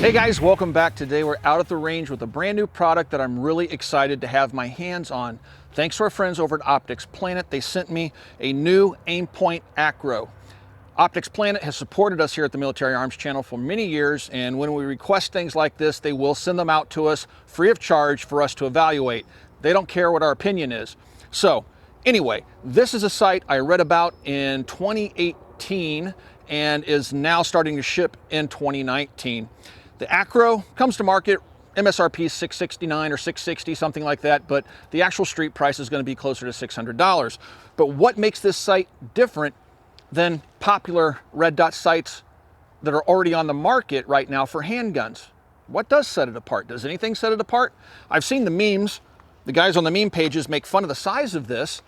Hey guys, welcome back. Today we're out at the range with a brand new product that I'm really excited to have my hands on. Thanks to our friends over at Optics Planet, they sent me a new Aimpoint ACRO. Optics Planet has supported us here at the Military Arms Channel for many years, and when we request things like this, they will send them out to us free of charge for us to evaluate. They don't care what our opinion is. So anyway, this is a sight I read about in 2018 and is now starting to ship in 2019. The ACRO comes to market, MSRP is $669 or $660, something like that, but the actual street price is going to be closer to $600. But what makes this sight different than popular red dot sights that are already on the market right now for handguns? What does set it apart? Does anything set it apart? I've seen the memes. The guys on the meme pages make fun of the size of this,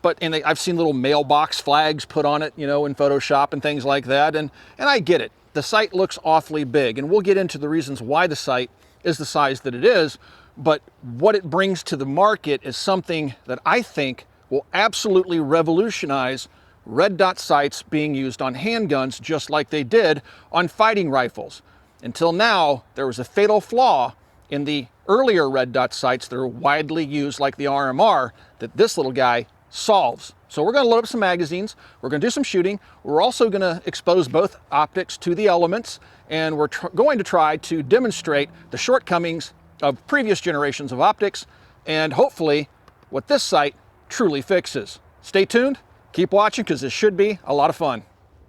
but I've seen little mailbox flags put on it, you know, in Photoshop and things like that, and I get it. The sight looks awfully big, and we'll get into the reasons why the sight is the size that it is, but what it brings to the market is something that I think will absolutely revolutionize red dot sights being used on handguns just like they did on fighting rifles. Until now, there was a fatal flaw in the earlier red dot sights that are widely used like the RMR that this little guy solves. So we're going to load up some magazines, we're going to do some shooting, we're also going to expose both optics to the elements, and we're going to try to demonstrate the shortcomings of previous generations of optics and hopefully what this sight truly fixes. Stay tuned, keep watching, because this should be a lot of fun.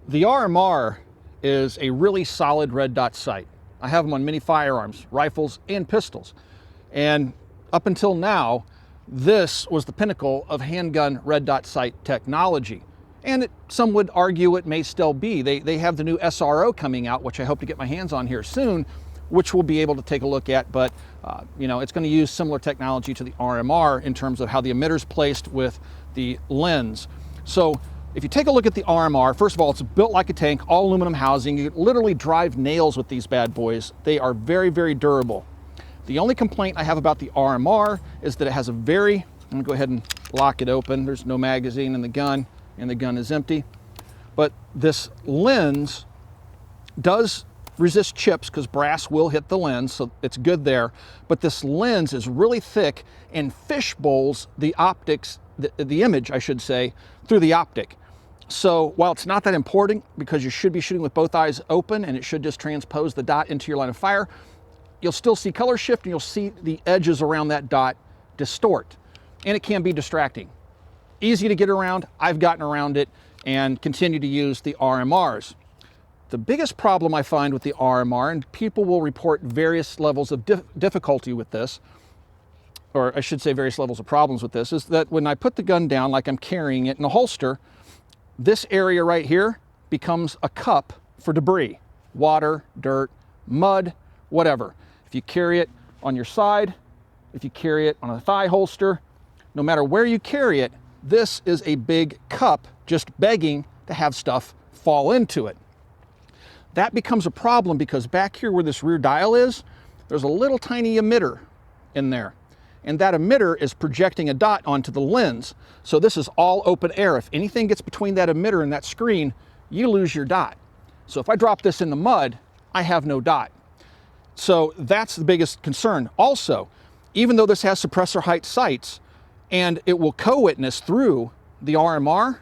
The RMR is a really solid red dot sight. I have them on many firearms, rifles, and pistols. And up until now, this was the pinnacle of handgun red dot sight technology. And some would argue it may still be. They have the new SRO coming out, which I hope to get my hands on here soon, which we'll be able to take a look at. But you know, it's going to use similar technology to the RMR in terms of how the emitter's placed with the lens. So if you take a look at the RMR, first of all, it's built like a tank, all aluminum housing. You literally drive nails with these bad boys. They are very, very durable. The only complaint I have about the RMR is that it has a I'm gonna go ahead and lock it open. There's no magazine in the gun, and the gun is empty. But this lens does resist chips because brass will hit the lens, so it's good there. But this lens is really thick and fish bowls the optics, the image, I should say, through the optic. So while it's not that important because you should be shooting with both eyes open and it should just transpose the dot into your line of fire, you'll still see color shift and you'll see the edges around that dot distort. And it can be distracting. Easy to get around. I've gotten around it and continue to use the RMRs. The biggest problem I find with the RMR, and people will report various levels of difficulty with this, or I should say various levels of problems with this, is that when I put the gun down like I'm carrying it in a holster, this area right here becomes a cup for debris, water, dirt, mud, whatever. If you carry it on your side, if you carry it on a thigh holster, no matter where you carry it, this is a big cup just begging to have stuff fall into it. That becomes a problem because back here where this rear dial is, there's a little tiny emitter in there. And that emitter is projecting a dot onto the lens. So this is all open air. If anything gets between that emitter and that screen, you lose your dot. So if I drop this in the mud, I have no dot. So that's the biggest concern. Also, even though this has suppressor height sights and it will co-witness through the RMR,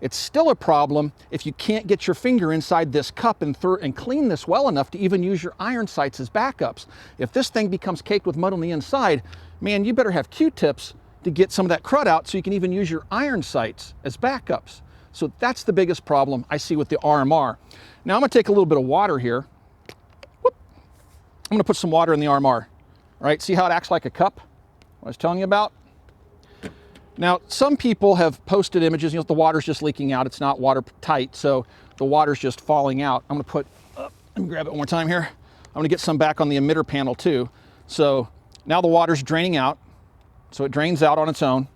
it's still a problem if you can't get your finger inside this cup and clean this well enough to even use your iron sights as backups. If this thing becomes caked with mud on the inside, man, you better have Q-tips to get some of that crud out so you can even use your iron sights as backups. So that's the biggest problem I see with the RMR. Now I'm gonna take a little bit of water here. I'm gonna put some water in the RMR. All right, see how it acts like a cup? What I was telling you about? Now, some people have posted images, you know, the water's just leaking out. It's not watertight, so the water's just falling out. I'm gonna let me grab it one more time here. I'm gonna get some back on the emitter panel too. So now the water's draining out, so it drains out on its own.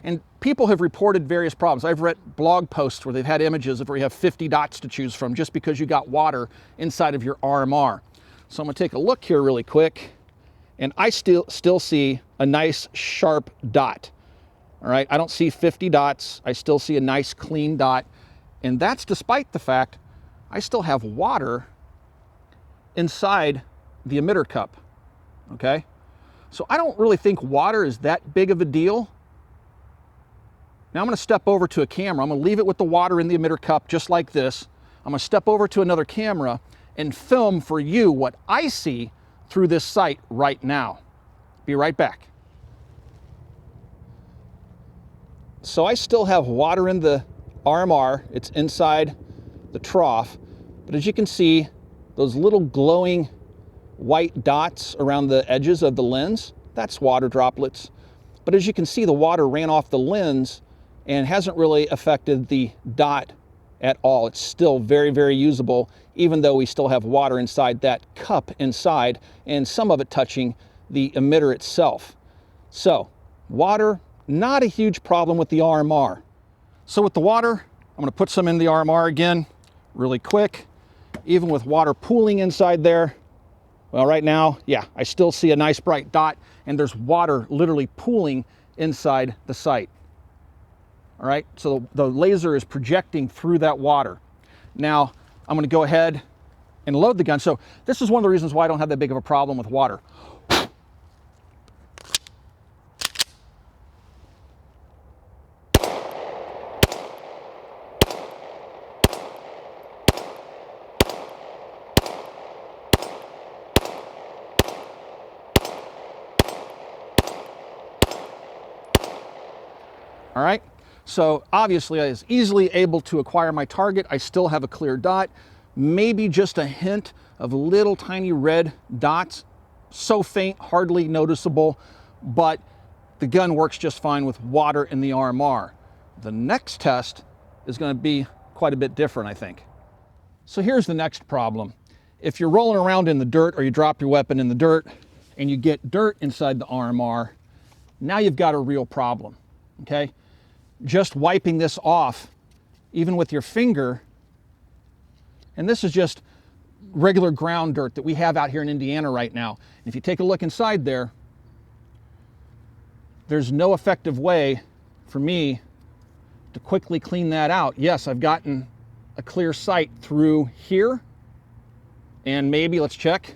And people have reported various problems. I've read blog posts where they've had images of where you have 50 dots to choose from just because you got water inside of your RMR. So I'm gonna take a look here really quick, and I still see a nice sharp dot. All right, I don't see 50 dots. I still see a nice clean dot. And that's despite the fact I still have water inside the emitter cup, okay? So I don't really think water is that big of a deal. Now I'm gonna step over to a camera. I'm gonna leave it with the water in the emitter cup just like this. I'm gonna step over to another camera and film for you what I see through this sight right now. Be right back. So I still have water in the RMR. It's inside the trough, but as you can see, those little glowing white dots around the edges of the lens, that's water droplets. But as you can see, the water ran off the lens and hasn't really affected the dot at all. It's still very, very usable, even though we still have water inside that cup inside and some of it touching the emitter itself. So water, not a huge problem with the RMR. So with the water, I'm gonna put some in the RMR again, really quick. Even with water pooling inside there, well, right now, yeah, I still see a nice bright dot and there's water literally pooling inside the sight. All right, so the laser is projecting through that water. Now, I'm gonna go ahead and load the gun. So this is one of the reasons why I don't have that big of a problem with water. All right, so obviously I was easily able to acquire my target. I still have a clear dot, maybe just a hint of little tiny red dots, so faint, hardly noticeable, but the gun works just fine with water in the RMR. The next test is going to be quite a bit different, I think. So here's the next problem. If you're rolling around in the dirt or you drop your weapon in the dirt and you get dirt inside the RMR, now you've got a real problem, okay? Just wiping this off, even with your finger, and this is just regular ground dirt that we have out here in Indiana right now. If you take a look inside there, there's no effective way for me to quickly clean that out. Yes, I've gotten a clear sight through here, and maybe, let's check.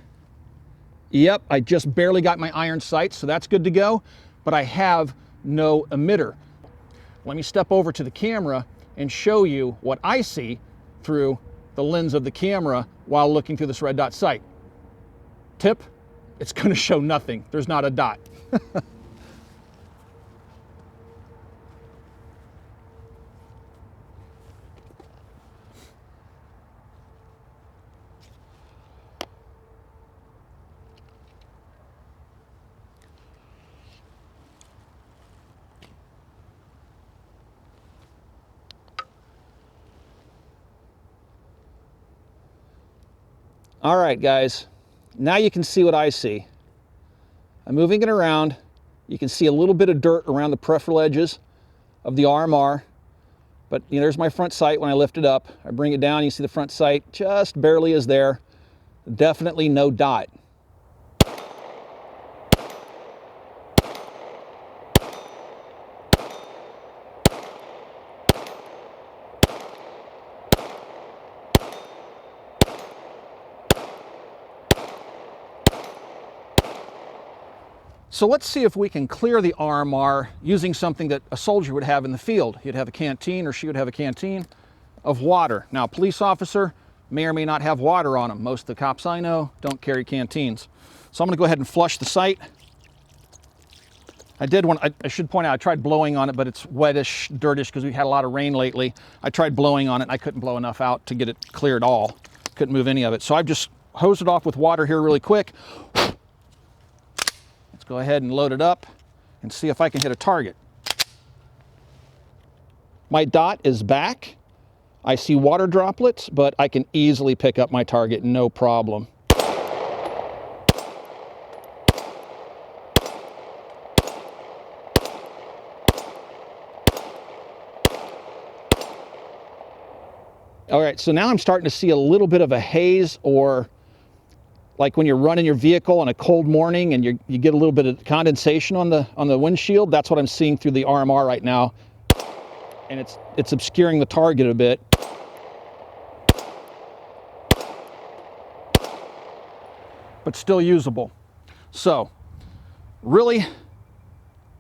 Yep, I just barely got my iron sight, so that's good to go, but I have no emitter. Let me step over to the camera and show you what I see through the lens of the camera while looking through this red dot sight. Tip, it's going to show nothing. There's not a dot. All right, guys, now you can see what I see. I'm moving it around. You can see a little bit of dirt around the peripheral edges of the RMR, but you know, there's my front sight when I lift it up. I bring it down, you see the front sight just barely is there. Definitely no dot. So let's see if we can clear the RMR using something that a soldier would have in the field. He'd have a canteen, or she would have a canteen of water. Now, a police officer may or may not have water on them. Most of the cops I know don't carry canteens. So I'm gonna go ahead and flush the sight. I should point out, I tried blowing on it, but it's wettish, dirtish, because we've had a lot of rain lately. I tried blowing on it, and I couldn't blow enough out to get it clear at all. Couldn't move any of it. So I've just hosed it off with water here really quick. Let's go ahead and load it up and see if I can hit a target. My dot is back. I see water droplets, but I can easily pick up my target, no problem. All right, so now I'm starting to see a little bit of a haze, or like when you're running your vehicle on a cold morning and you get a little bit of condensation on the windshield. That's what I'm seeing through the RMR right now, and it's obscuring the target a bit. but still usable. So really,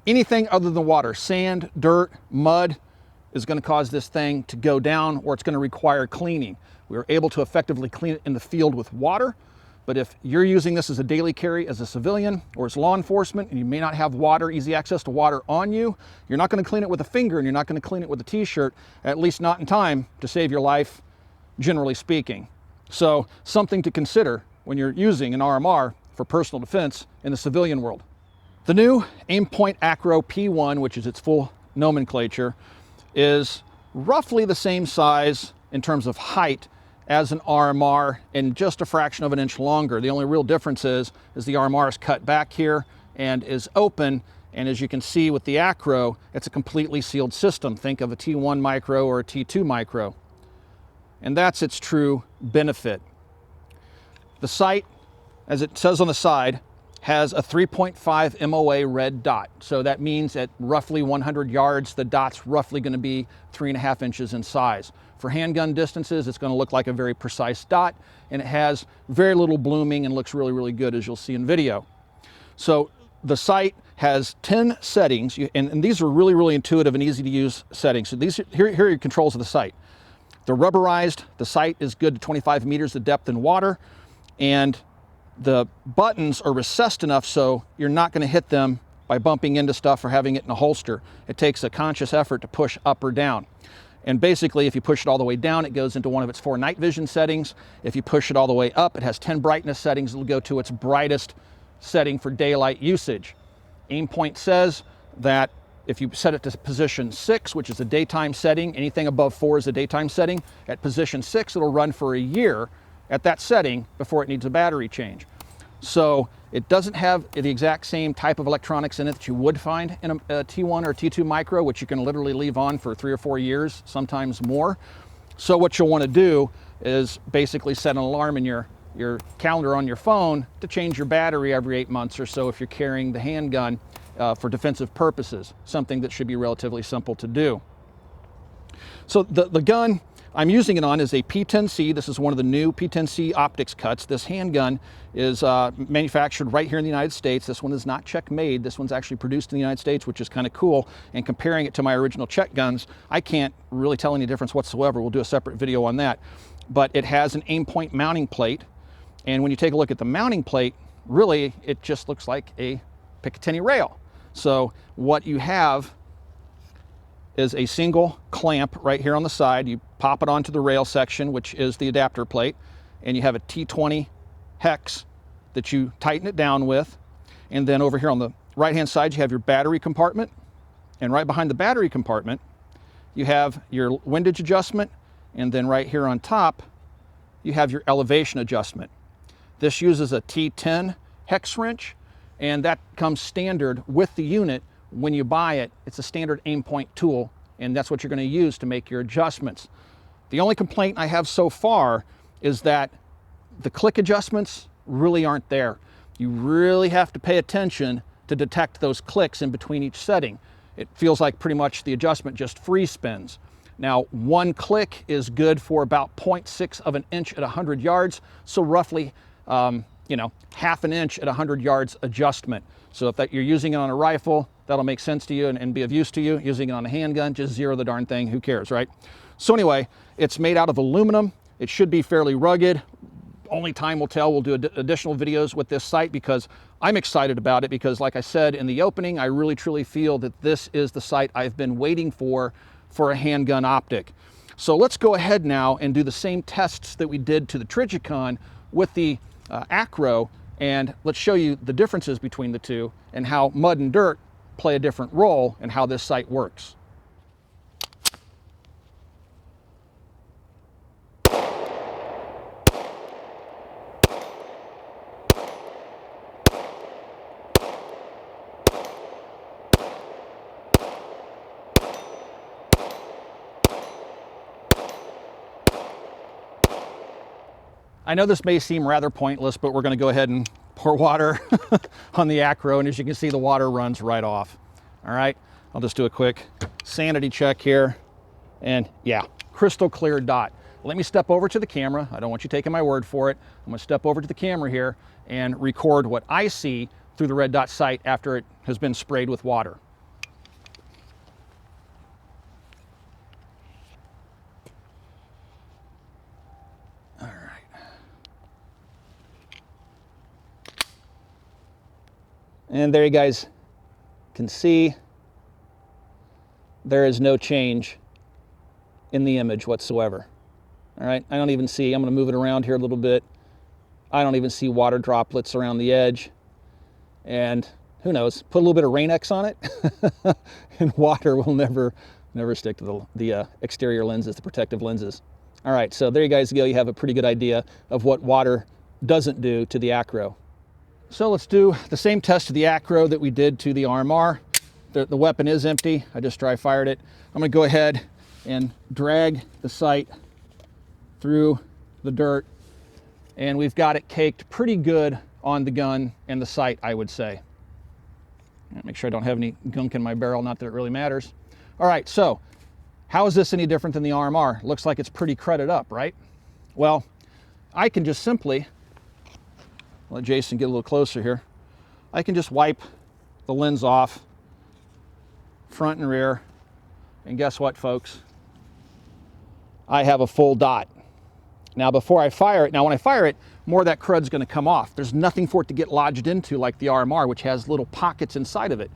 anything other than water, sand, dirt, mud, is going to cause this thing to go down, or it's going to require cleaning. We were able to effectively clean it in the field with water, but if you're using this as a daily carry as a civilian or as law enforcement, and you may not have water, easy access to water on you, you're not going to clean it with a finger, and you're not going to clean it with a t-shirt, at least not in time to save your life, generally speaking. So something to consider when you're using an RMR for personal defense in the civilian world. The new Aimpoint ACRO P-1, which is its full nomenclature, is roughly the same size in terms of height as an RMR and just a fraction of an inch longer. The only real difference is the RMR is cut back here and is open, and as you can see with the ACRO, it's a completely sealed system. Think of a T1 micro or a T2 micro. And that's its true benefit. The sight, as it says on the side, has a 3.5 MOA red dot. So that means at roughly 100 yards, the dot's roughly going to be 3.5 inches in size. For handgun distances, it's going to look like a very precise dot, and it has very little blooming and looks really, really good, as you'll see in video. So the sight has 10 settings, and these are really, really intuitive and easy to use settings. So here are your controls of the sight. They're rubberized. The sight is good to 25 meters of depth in water, and the buttons are recessed enough so you're not going to hit them by bumping into stuff or having it in a holster. It takes a conscious effort to push up or down. And basically, if you push it all the way down, it goes into one of its 4 night vision settings. If you push it all the way up, it has 10 brightness settings. It'll go to its brightest setting for daylight usage. Aimpoint says that if you set it to position 6, which is a daytime setting, anything above 4 is a daytime setting. At position 6, it'll run for a year at that setting before it needs a battery change. So it doesn't have the exact same type of electronics in it that you would find in a T1 or T2 micro, which you can literally leave on for 3 or 4 years, sometimes more. So what you'll want to do is basically set an alarm in your calendar on your phone to change your battery every 8 months or so if you're carrying the handgun for defensive purposes, something that should be relatively simple to do. So the gun I'm using it on is a P10C. This is one of the new P10C Optics Cuts. This handgun is manufactured right here in the United States. This one is not Czech made. This one's actually produced in the United States, which is kind of cool. And comparing it to my original Czech guns, I can't really tell any difference whatsoever. We'll do a separate video on that. But it has an Aimpoint mounting plate. And when you take a look at the mounting plate, really, it just looks like a Picatinny rail. So what you have is a single clamp right here on the side. You pop it onto the rail section, which is the adapter plate, and you have a T20 hex that you tighten it down with. And then over here on the right-hand side, you have your battery compartment. And right behind the battery compartment, you have your windage adjustment. And then right here on top, you have your elevation adjustment. This uses a T10 hex wrench, and that comes standard with the unit. When you buy it, it's a standard Aimpoint tool, and that's what you're going to use to make your adjustments. The only complaint I have so far is that the click adjustments really aren't there. You really have to pay attention to detect those clicks in between each setting. It feels like pretty much the adjustment just free spins. Now, one click is good for about 0.6 of an inch at 100 yards, so roughly half an inch at 100 yards adjustment. So if you're using it on a rifle, that'll make sense to you and be of use to you. Using it on a handgun, just zero the darn thing, who cares, right? So anyway, it's made out of aluminum. It should be fairly rugged. Only time will tell. We'll do additional videos with this sight because I'm excited about it because, like I said in the opening, I really truly feel that this is the sight I've been waiting for a handgun optic. So let's go ahead now and do the same tests that we did to the Trijicon with the ACRO, and let's show you the differences between the two and how mud and dirt play a different role in how this sight works. I know this may seem rather pointless, but we're going to go ahead and pour water on the ACRO, and as you can see, the water runs right off. All right, I'll just do a quick sanity check here, and yeah, crystal clear dot. Let me step over to the camera. I don't want you taking my word for it. I'm going to step over to the camera here, and record what I see through the red dot sight after it has been sprayed with water. All right. And there you guys can see there is no change in the image whatsoever. All right, I don't even see, I'm gonna move it around here a little bit. I don't even see water droplets around the edge. And who knows, put a little bit of Rain-X on it and water will never stick to the exterior lenses, the protective lenses. All right, so there you guys go. You have a pretty good idea of what water doesn't do to the Acro. So let's do the same test to the Acro that we did to the RMR. The weapon is empty. I just dry fired it. I'm gonna go ahead and drag the sight through the dirt, and we've got it caked pretty good on the gun and the sight, I would say. Make sure I don't have any gunk in my barrel, not that it really matters. All right, so how is this any different than the RMR? Looks like it's pretty crudded up, right? Well, I can just simply, let Jason get a little closer here. I can just wipe the lens off, front and rear, and guess what, folks? I have a full dot. Now before I fire it, when I fire it, more of that crud's gonna come off. There's nothing for it to get lodged into like the RMR, which has little pockets inside of it.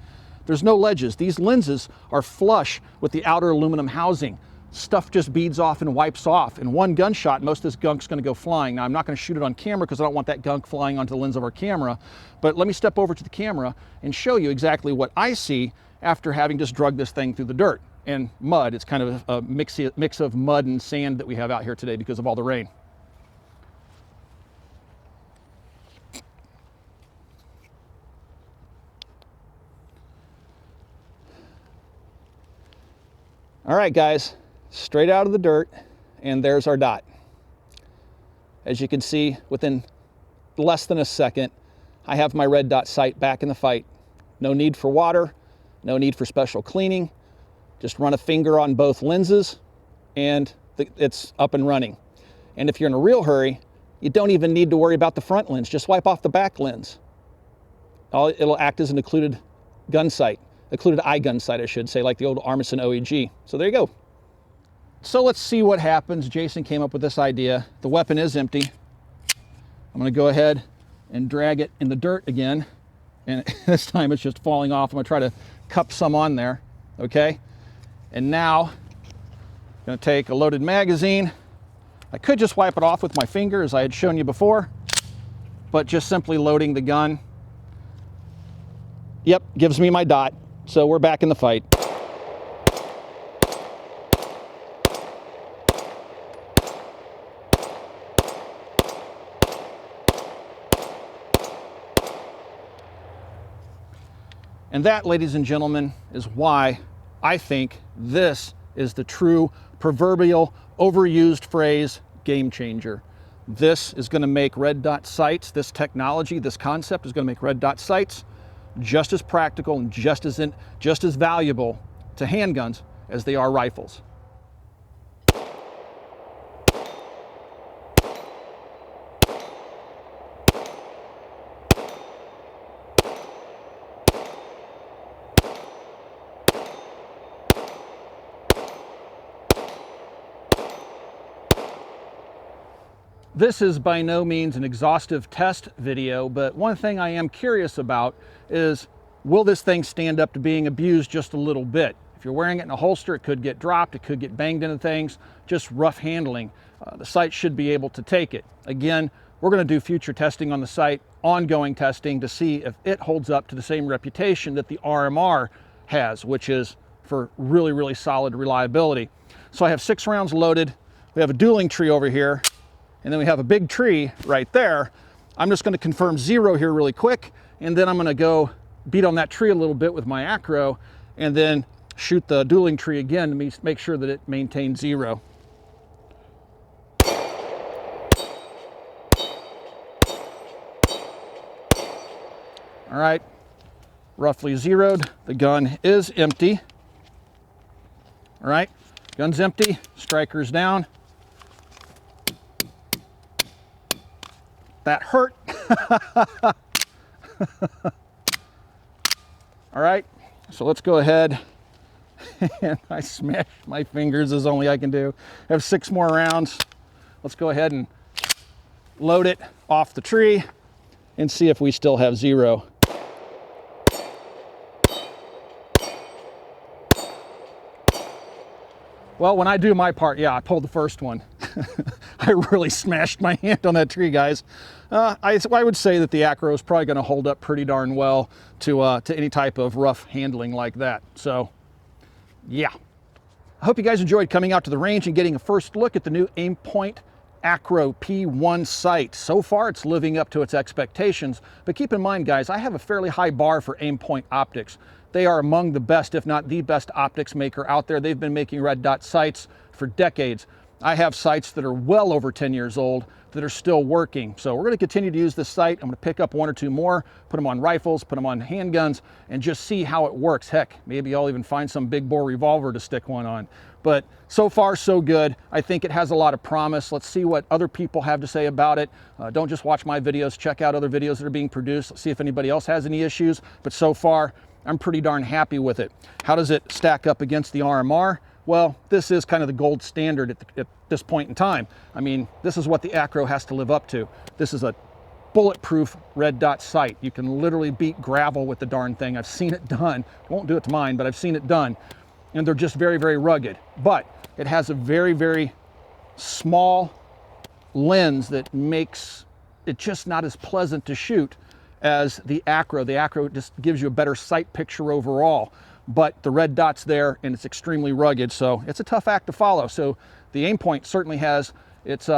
There's no ledges. These lenses are flush with the outer aluminum housing. Stuff just beads off and wipes off. In one gunshot, most of this gunk's gonna go flying. Now I'm not gonna shoot it on camera because I don't want that gunk flying onto the lens of our camera, but let me step over to the camera and show you exactly what I see after having just drugged this thing through the dirt and mud. It's kind of a mix of mud and sand that we have out here today because of all the rain. All right, guys, straight out of the dirt, and there's our dot. As you can see, within less than a second, I have my red dot sight back in the fight. No need for water, no need for special cleaning. Just run a finger on both lenses and it's up and running. And if you're in a real hurry, you don't even need to worry about the front lens. Just wipe off the back lens. It'll act as an occluded gun sight, occluded eye gun sight, I should say, like the old Armisen OEG. So there you go. So let's see what happens. Jason came up with this idea. The weapon is empty. I'm gonna go ahead and drag it in the dirt again. And this time it's just falling off. I'm gonna try to cup some on there, okay? And now, I'm gonna take a loaded magazine. I could just wipe it off with my finger as I had shown you before, but just simply loading the gun. Yep, gives me my dot. So we're back in the fight. And that, ladies and gentlemen, is why I think this is the true proverbial overused phrase game changer. This is going to make red dot sights, this technology, this concept is going to make red dot sights just as practical and just as valuable to handguns as they are rifles. This is by no means an exhaustive test video, but one thing I am curious about is, will this thing stand up to being abused just a little bit? If you're wearing it in a holster, it could get dropped, it could get banged into things, just rough handling. The sight should be able to take it. Again, we're going to do future testing on the sight, ongoing testing to see if it holds up to the same reputation that the RMR has, which is for really, really solid reliability. So I have 6 rounds loaded. We have a dueling tree over here. And then we have a big tree right there. I'm just going to confirm 0 here really quick, and then I'm going to go beat on that tree a little bit with my Acro, and then shoot the dueling tree again to make sure that it maintains 0. All right, roughly zeroed. The gun is empty. All right, gun's empty, striker's down. That hurt. All right, so let's go ahead. And I smashed my fingers as only I can do. I have 6 more rounds. Let's go ahead and load it off the tree and see if we still have 0. Well, when I do my part, yeah, I pulled the first one. I really smashed my hand on that tree, guys. I would say that the Acro is probably going to hold up pretty darn well to any type of rough handling like that. So, yeah. I hope you guys enjoyed coming out to the range and getting a first look at the new Aimpoint ACRO P-1 sight. So far, it's living up to its expectations. But keep in mind, guys, I have a fairly high bar for Aimpoint optics. They are among the best, if not the best, optics maker out there. They've been making red dot sights for decades. I have sights that are well over 10 years old that are still working. So we're going to continue to use this sight. I'm going to pick up 1 or 2 more, put them on rifles, put them on handguns, and just see how it works. Heck, maybe I'll even find some big bore revolver to stick one on. But so far, so good. I think it has a lot of promise. Let's see what other people have to say about it. Don't just watch my videos. Check out other videos that are being produced. Let's see if anybody else has any issues. But so far, I'm pretty darn happy with it. How does it stack up against the RMR? Well, this is kind of the gold standard at this point in time. I mean, this is what the Acro has to live up to. This is a bulletproof red dot sight. You can literally beat gravel with the darn thing. I've seen it done. Won't do it to mine, but I've seen it done. And they're just very, very rugged. But it has a very, very small lens that makes it just not as pleasant to shoot as the Acro. The Acro just gives you a better sight picture overall. But the red dot's there and it's extremely rugged, so it's a tough act to follow. So the Aimpoint certainly has its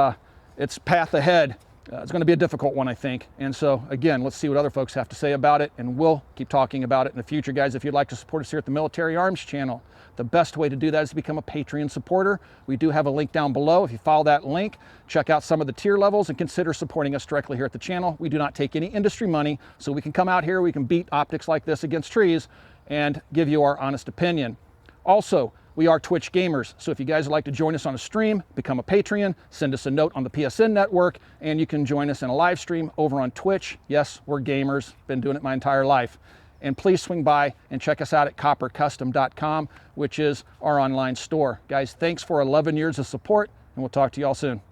path ahead. It's going to be a difficult one, I think. And so again, let's see what other folks have to say about it, and we'll keep talking about it in the future. Guys, if you'd like to support us here at the Military Arms channel, the best way to do that is to become a Patreon supporter. We do have a link down below. If you follow that link, check out some of the tier levels and consider supporting us directly here at the channel. We do not take any industry money, so we can come out here, we can beat optics like this against trees and give you our honest opinion. Also, we are Twitch gamers, so if you guys would like to join us on a stream, become a Patreon, send us a note on the PSN network, and you can join us in a live stream over on Twitch. Yes, we're gamers, been doing it my entire life. And please swing by and check us out at coppercustom.com, which is our online store. Guys, thanks for 11 years of support, and we'll talk to you all soon.